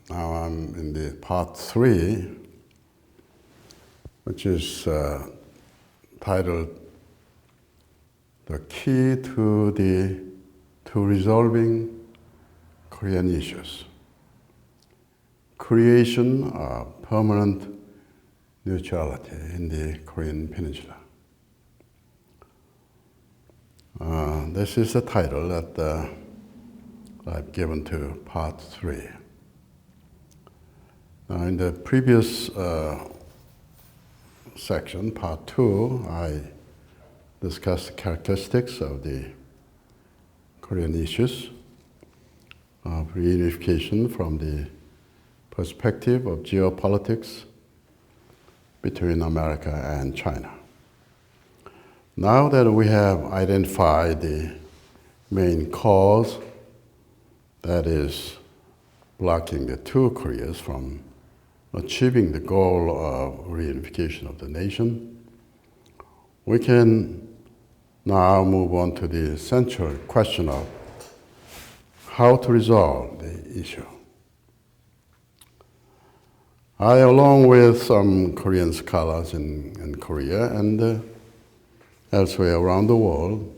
Now I'm in the part 3, which is titled "The Key to Resolving Korean Issues: Creation of Permanent Neutrality in the Korean Peninsula." This is the title that I've given to part 3. Now, in the previous section, part 2, I discussed the characteristics of the Korean issues of reunification from the perspective of geopolitics between America and China. Now that we have identified the main cause that is blocking the two Koreas from achieving the goal of reunification of the nation, we can now move on to the central question of how to resolve the issue. I, along with some Korean scholars in Korea and elsewhere around the world,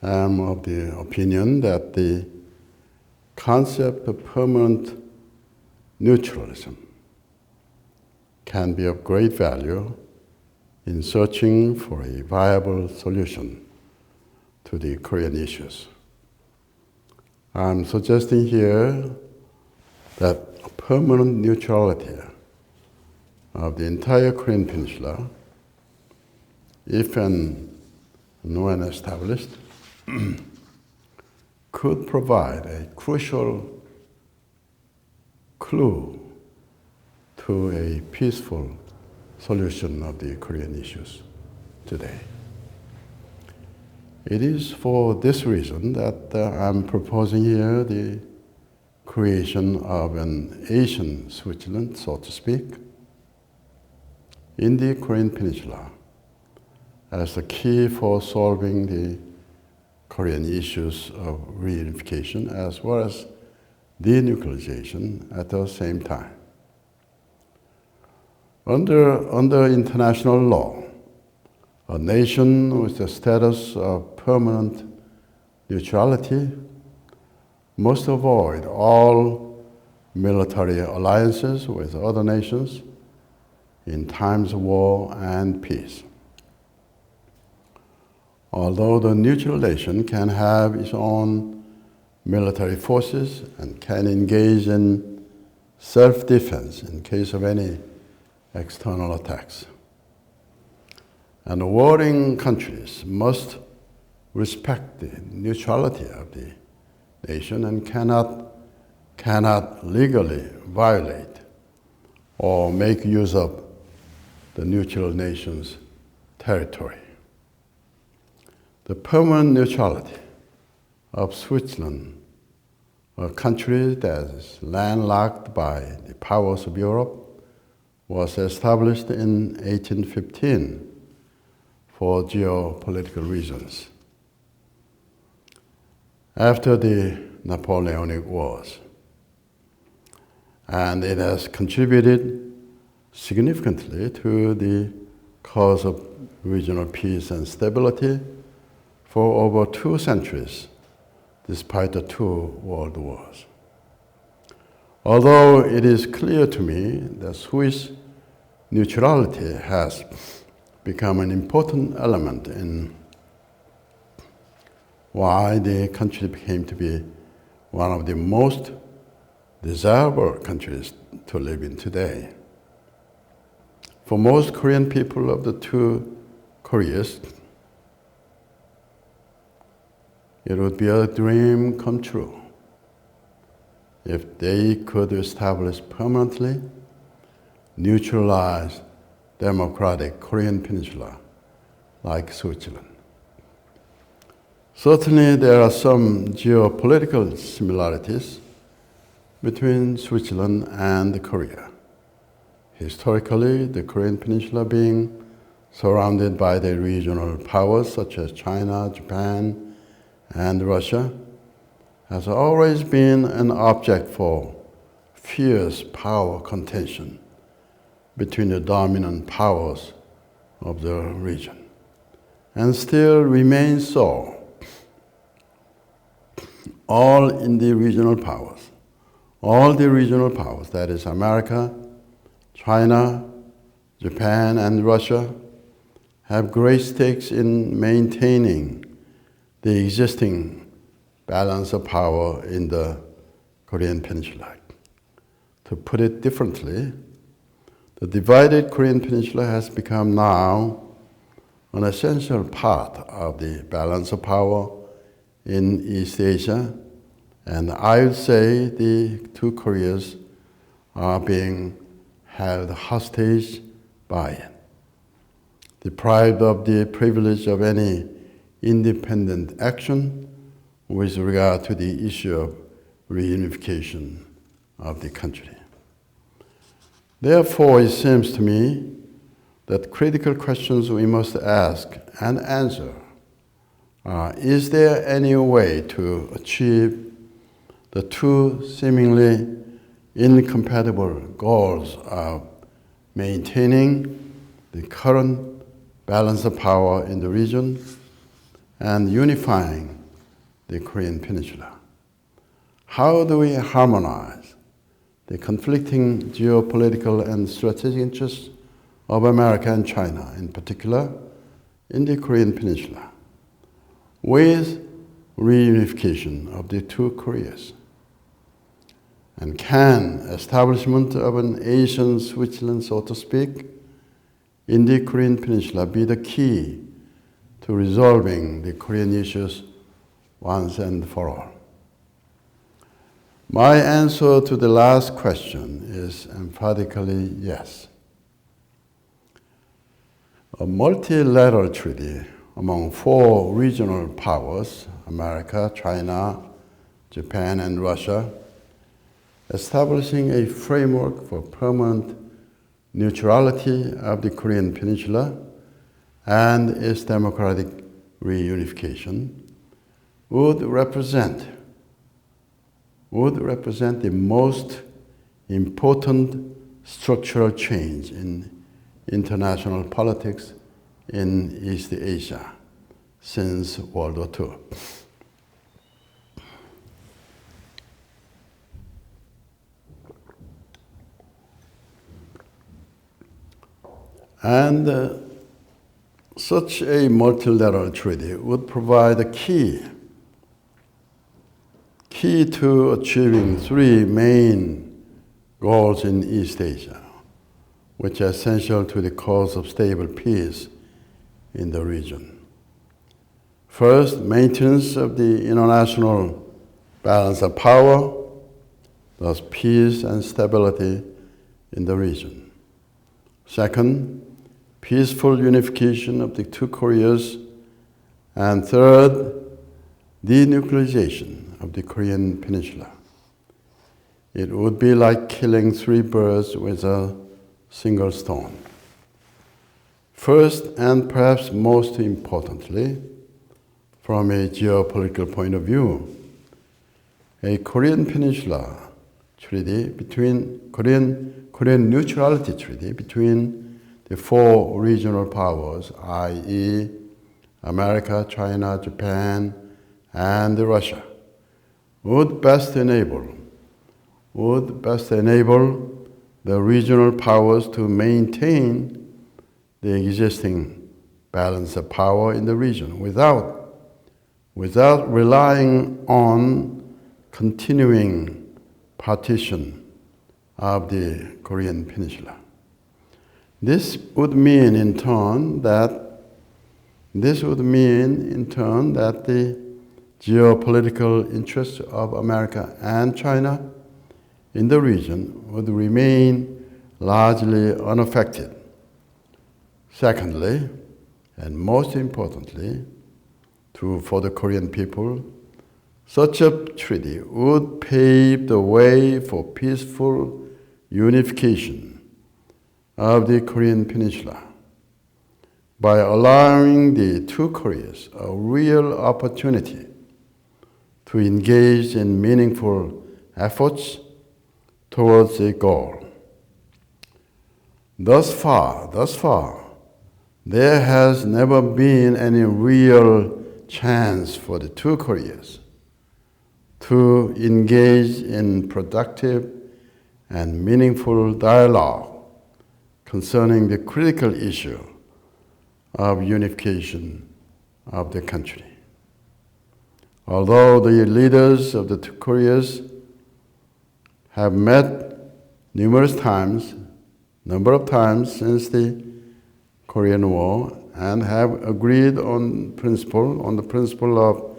am of the opinion that the concept of permanent neutralism can be of great value in searching for a viable solution to the Korean issues. I'm suggesting here that a permanent neutrality of the entire Korean Peninsula, if and when established, could provide a crucial clue to a peaceful solution of the Korean issues today. It is for this reason that I'm proposing here the creation of an Asian Switzerland, so to speak, in the Korean Peninsula as the key for solving the Korean issues of reunification as well as denuclearization at the same time. Under international law, a nation with the status of permanent neutrality must avoid all military alliances with other nations in times of war and peace. Although the neutral nation can have its own military forces and can engage in self-defense in case of any external attacks. And warring countries must respect the neutrality of the nation and cannot legally violate or make use of the neutral nation's territory. The permanent neutrality of Switzerland, a country that is landlocked by the powers of Europe, was established in 1815 for geopolitical reasons after the Napoleonic Wars. And it has contributed significantly to the cause of regional peace and stability for over 2 centuries, despite the 2 world wars. Although it is clear to me that Swiss neutrality has become an important element in why the country became to be one of the most desirable countries to live in today. For most Korean people of the 2 Koreas, it would be a dream come true if they could establish permanently neutralized democratic Korean Peninsula like Switzerland. Certainly there are some geopolitical similarities between Switzerland and Korea. Historically, the Korean Peninsula being surrounded by the regional powers such as China, Japan, and Russia, has always been an object for fierce power contention between the dominant powers of the region, and still remains so. All the regional powers, that is America, China, Japan, and Russia, have great stakes in maintaining the existing balance of power in the Korean Peninsula. To put it differently, the divided Korean Peninsula has become now an essential part of the balance of power in East Asia, and I would say the two Koreas are being held hostage by it, deprived of the privilege of any independent action with regard to the issue of reunification of the country. Therefore, it seems to me that critical questions we must ask and answer are: is there any way to achieve the two seemingly incompatible goals of maintaining the current balance of power in the region and unifying the Korean Peninsula? How do we harmonize the conflicting geopolitical and strategic interests of America and China, in particular, in the Korean Peninsula, with reunification of the two Koreas? And can establishment of an Asian Switzerland, so to speak, in the Korean Peninsula be the key to resolving the Korean issues once and for all? My answer to the last question is emphatically yes. A multilateral treaty among four regional powers, America, China, Japan, and Russia, establishing a framework for permanent neutrality of the Korean Peninsula and its democratic reunification would represent the most important structural change in international politics in East Asia since World War II. And such a multilateral treaty would provide a key to achieving three main goals in East Asia, which are essential to the cause of stable peace in the region. First, maintenance of the international balance of power, thus peace and stability in the region. Second, peaceful unification of the two Koreas. And third, denuclearization of the Korean Peninsula. It would be like killing three birds with a single stone. First, and perhaps most importantly, from a geopolitical point of view, a Korean Peninsula treaty Korean neutrality treaty between the four regional powers, i.e. America, China, Japan, and Russia, would best enable the regional powers to maintain the existing balance of power in the region without relying on continuing partition of the Korean Peninsula. This would mean in turn that the geopolitical interests of America and China in the region would remain largely unaffected. Secondly, and most importantly, for the Korean people, such a treaty would pave the way for peaceful unification of the Korean Peninsula by allowing the two Koreas a real opportunity to engage in meaningful efforts towards a goal. Thus far, there has never been any real chance for the two Koreas to engage in productive and meaningful dialogue concerning the critical issue of unification of the country. Although the leaders of the two Koreas have met number of times since the Korean War and have agreed on the principle of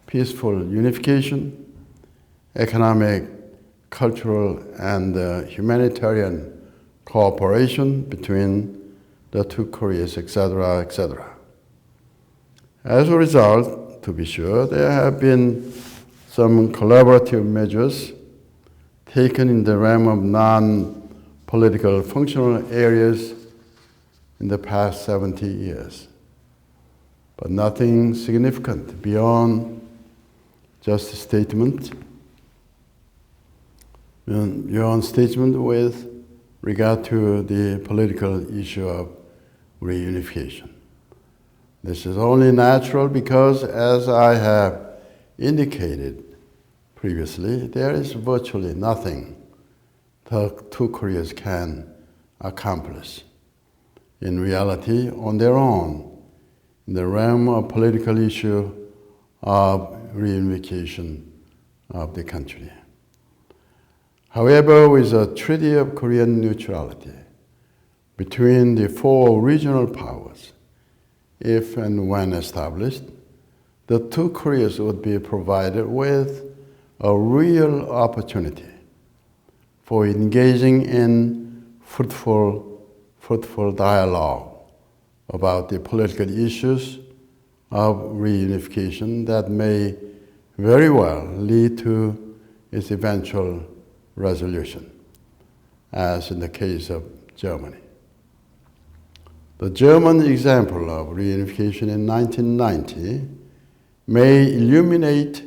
peaceful unification, economic, cultural, and humanitarian cooperation between the two Koreas, etc., etc. As a result, to be sure, there have been some collaborative measures taken in the realm of non-political functional areas in the past 70 years, but nothing significant beyond just a statement, with regard to the political issue of reunification. This is only natural because, as I have indicated previously, there is virtually nothing the two Koreas can accomplish in reality on their own in the realm of political issue of reunification of the country. However, with a treaty of Korean neutrality between the four regional powers, if and when established, the two Koreas would be provided with a real opportunity for engaging in fruitful dialogue about the political issues of reunification that may very well lead to its eventual resolution, as in the case of Germany. The German example of reunification in 1990 may illuminate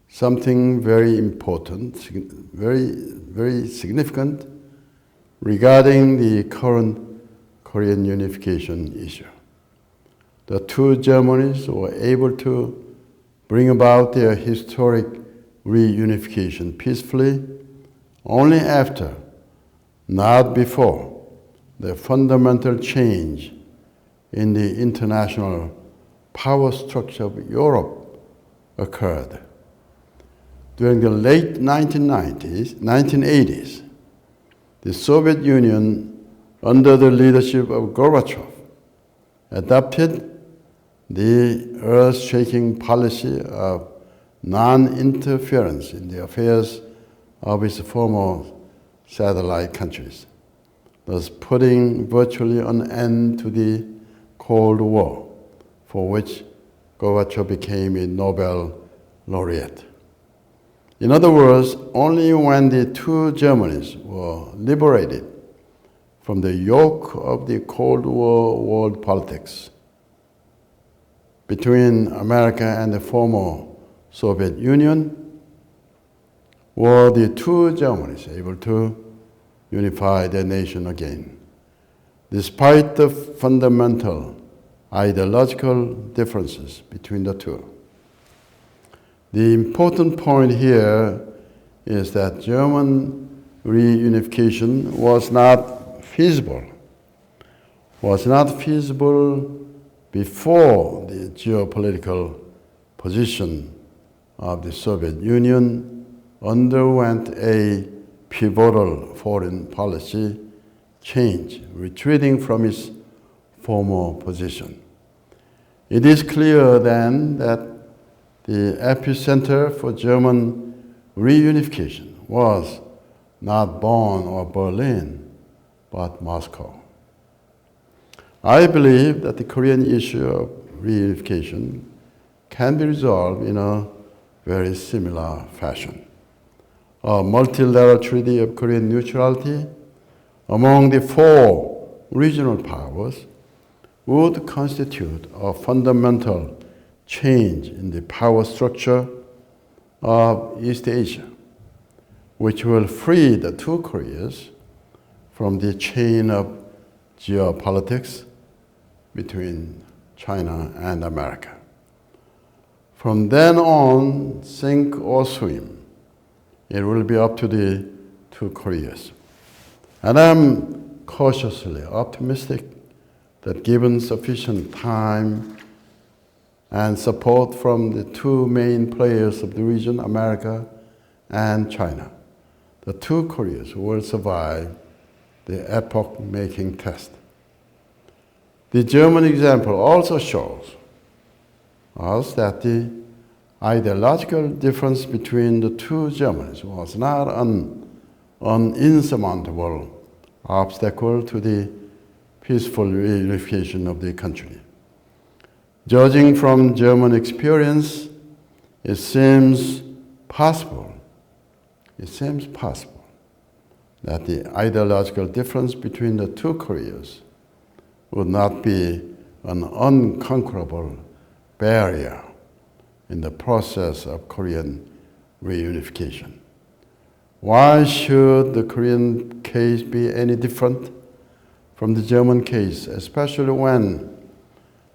something very important, very significant regarding the current Korean unification issue. The two Germanys were able to bring about their historic reunification peacefully only after, not before, the fundamental change in the international power structure of Europe occurred. During the late 1980s, the Soviet Union, under the leadership of Gorbachev, adopted the earth-shaking policy of non-interference in the affairs of its former satellite countries, thus putting virtually an end to the Cold War, for which Gorbachev became a Nobel laureate. In other words, only when the two Germanys were liberated from the yoke of the Cold War world politics between America and the former Soviet Union were the two Germanys able to unify their nation again, despite the fundamental ideological differences between the two. The important point here is that German reunification was not feasible before the geopolitical position of the Soviet Union underwent a pivotal foreign policy change, retreating from its former position. It is clear then that the epicenter for German reunification was not Bonn or Berlin, but Moscow. I believe that the Korean issue of reunification can be resolved in a very similar fashion. A multilateral treaty of Korean neutrality among the four regional powers would constitute a fundamental change in the power structure of East Asia, which will free the two Koreas from the chain of geopolitics between China and America. From then on, sink or swim, it will be up to the two Koreas. And I'm cautiously optimistic that given sufficient time and support from the two main players of the region, America and China, the two Koreas will survive the epoch-making test. The German example also shows us that the ideological difference between the two Germanies was not an insurmountable obstacle to the peaceful reunification of the country. Judging from German experience, it seems possible that the ideological difference between the two Koreas would not be an unconquerable barrier in the process of Korean reunification. Why should the Korean case be any different from the German case, especially when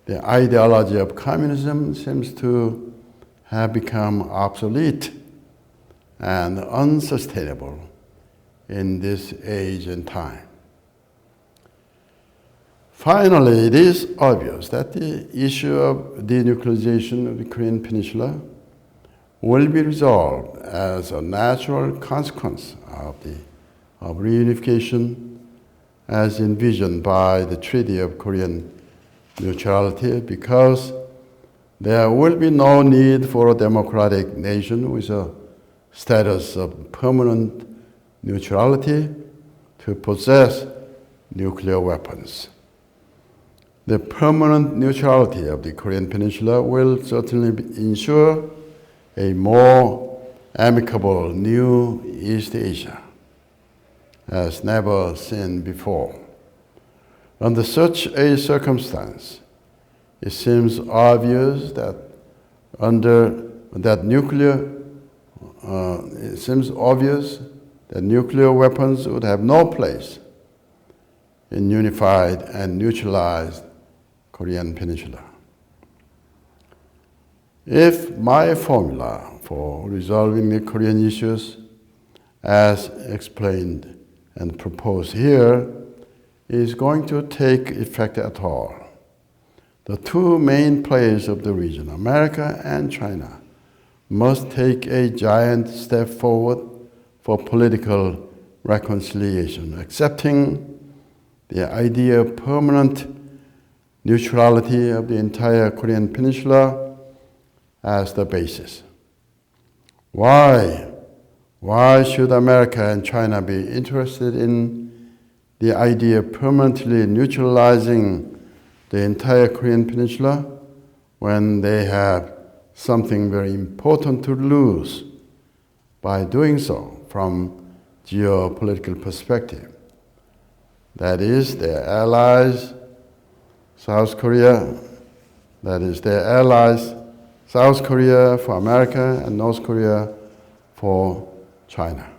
the ideology of communism seems to have become obsolete and unsustainable in this age and time? Finally, it is obvious that the issue of denuclearization of the Korean Peninsula will be resolved as a natural consequence of reunification as envisioned by the Treaty of Korean Neutrality, because there will be no need for a democratic nation with a status of permanent neutrality to possess nuclear weapons. The permanent neutrality of the Korean Peninsula will certainly ensure a more amicable new East Asia, as never seen before. Under such a circumstance, it seems obvious that nuclear weapons would have no place in unified and neutralized Korean Peninsula. If my formula for resolving the Korean issues, as explained and proposed here, is going to take effect at all, the two main players of the region, America and China, must take a giant step forward for political reconciliation, accepting the idea of permanent neutrality of the entire Korean Peninsula as the basis. Why should America and China be interested in the idea of permanently neutralizing the entire Korean Peninsula when they have something very important to lose by doing so from geopolitical perspective? That is, their allies, South Korea, South Korea for America and North Korea for China.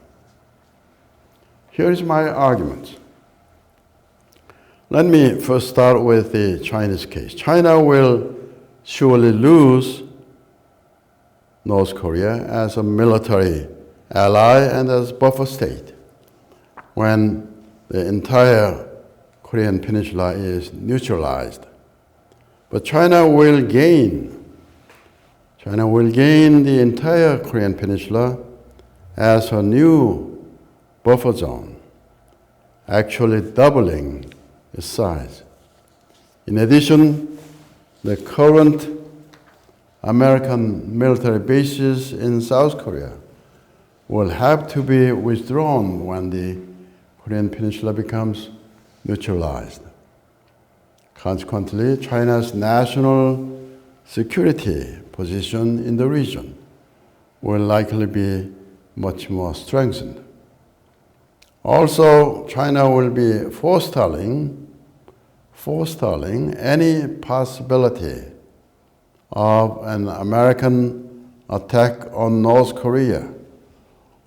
Here is my argument. Let me first start with the Chinese case. China will surely lose North Korea as a military ally and as buffer state when the entire Korean Peninsula is neutralized. But China will gain the entire Korean Peninsula as a new buffer zone, actually doubling its size. In addition, the current American military bases in South Korea will have to be withdrawn when the Korean Peninsula becomes neutralized. Consequently, China's national security position in the region will likely be much more strengthened. Also, China will be forestalling any possibility of an American attack on North Korea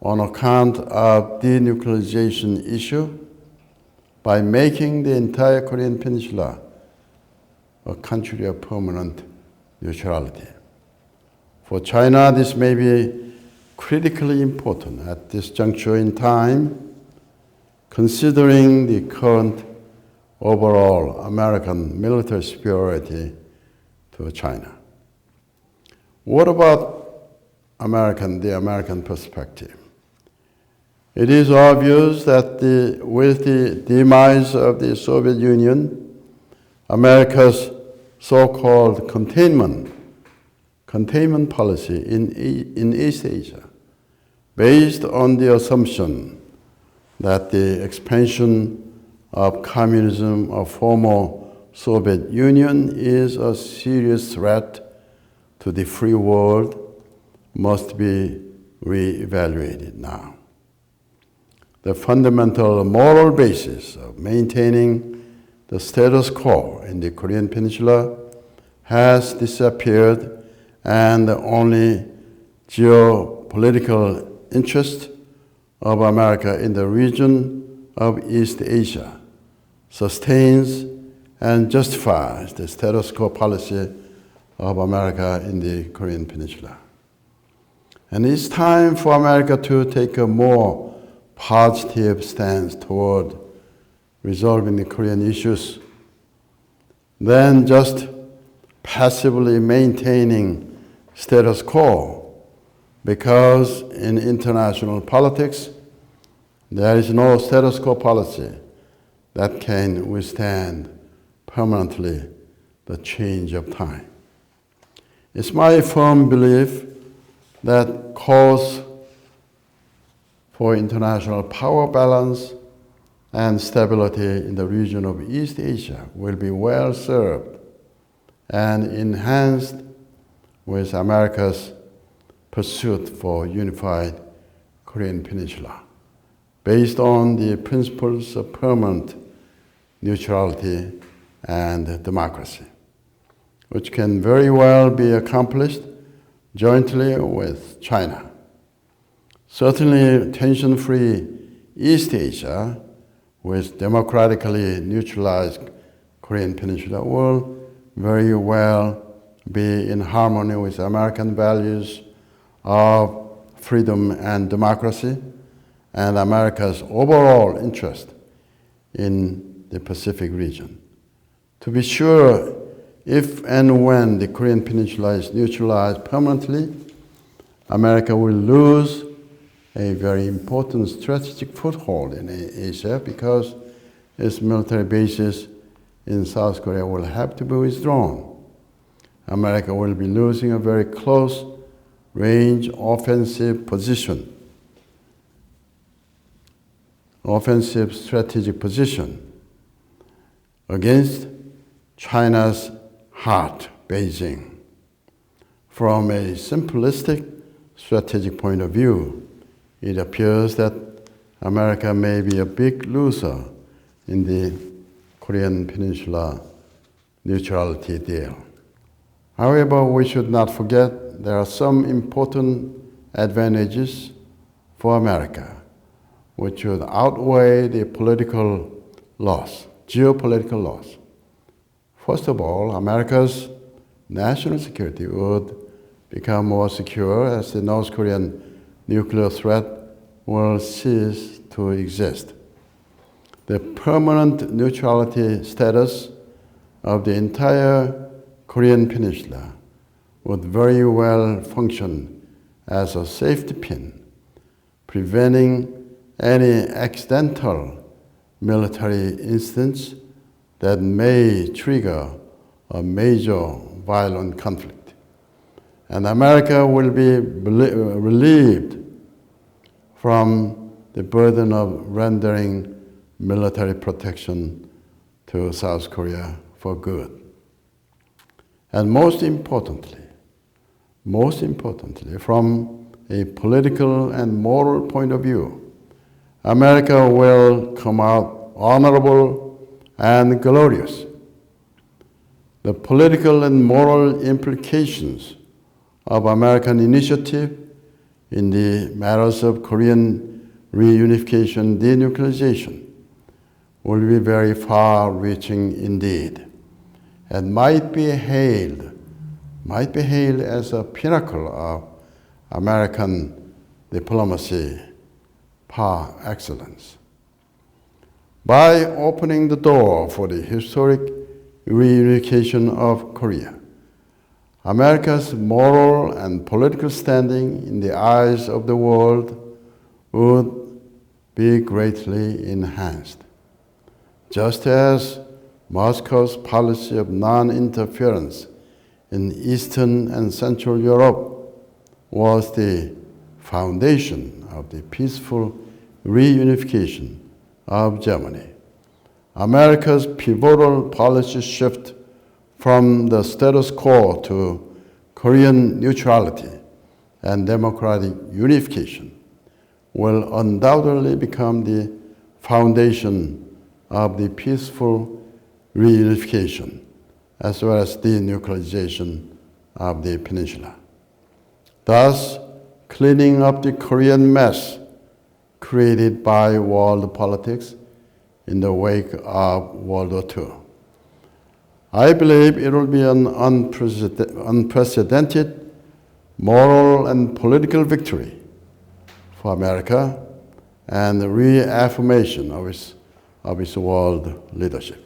on account of denuclearization issue by making the entire Korean Peninsula a country of permanent neutrality. For China, this may be critically important at this juncture in time, considering the current overall American military superiority to China. What about the American perspective? It is obvious that with the demise of the Soviet Union, America's so-called containment policy in East Asia, based on the assumption that the expansion of communism of former Soviet Union is a serious threat to the free world, must be re-evaluated now. The fundamental moral basis of maintaining the status quo in the Korean Peninsula has disappeared, and the only geopolitical interest of America in the region of East Asia sustains and justifies the status quo policy of America in the Korean Peninsula. And it's time for America to take a more positive stance toward resolving the Korean issues than just passively maintaining status quo, because in international politics, there is no status quo policy that can withstand permanently the change of time. It's my firm belief that calls for international power balance and stability in the region of East Asia will be well served and enhanced with America's pursuit for unified Korean Peninsula, based on the principles of permanent neutrality and democracy, which can very well be accomplished jointly with China. Certainly, tension-free East Asia with democratically neutralized Korean Peninsula will very well be in harmony with American values of freedom and democracy and America's overall interest in the Pacific region. To be sure, if and when the Korean Peninsula is neutralized permanently, America will lose a very important strategic foothold in Asia, because its military bases in South Korea will have to be withdrawn. America will be losing a very close-range offensive strategic position against China's heart, Beijing. From a simplistic strategic point of view, it appears that America may be a big loser in the Korean Peninsula neutrality deal. However, we should not forget there are some important advantages for America, which would outweigh the geopolitical loss. First of all, America's national security would become more secure as the North Korean nuclear threat will cease to exist. The permanent neutrality status of the entire Korean Peninsula would very well function as a safety pin, preventing any accidental military incidents that may trigger a major violent conflict. And America will be relieved from the burden of rendering military protection to South Korea for good. And most importantly, from a political and moral point of view, America will come out honorable and glorious. The political and moral implications of American initiative in the matters of Korean reunification, denuclearization, will be very far-reaching indeed, and might be hailed as a pinnacle of American diplomacy par excellence. By opening the door for the historic reunification of Korea, America's moral and political standing in the eyes of the world would be greatly enhanced, just as Moscow's policy of non-interference in Eastern and Central Europe was the foundation of the peaceful reunification of Germany. America's pivotal policy shift from the status quo to Korean neutrality and democratic unification will undoubtedly become the foundation of the peaceful reunification as well as denuclearization of the peninsula, thus cleaning up the Korean mess created by world politics in the wake of World War II. I believe it will be an unprecedented moral and political victory for America and the reaffirmation of its world leadership.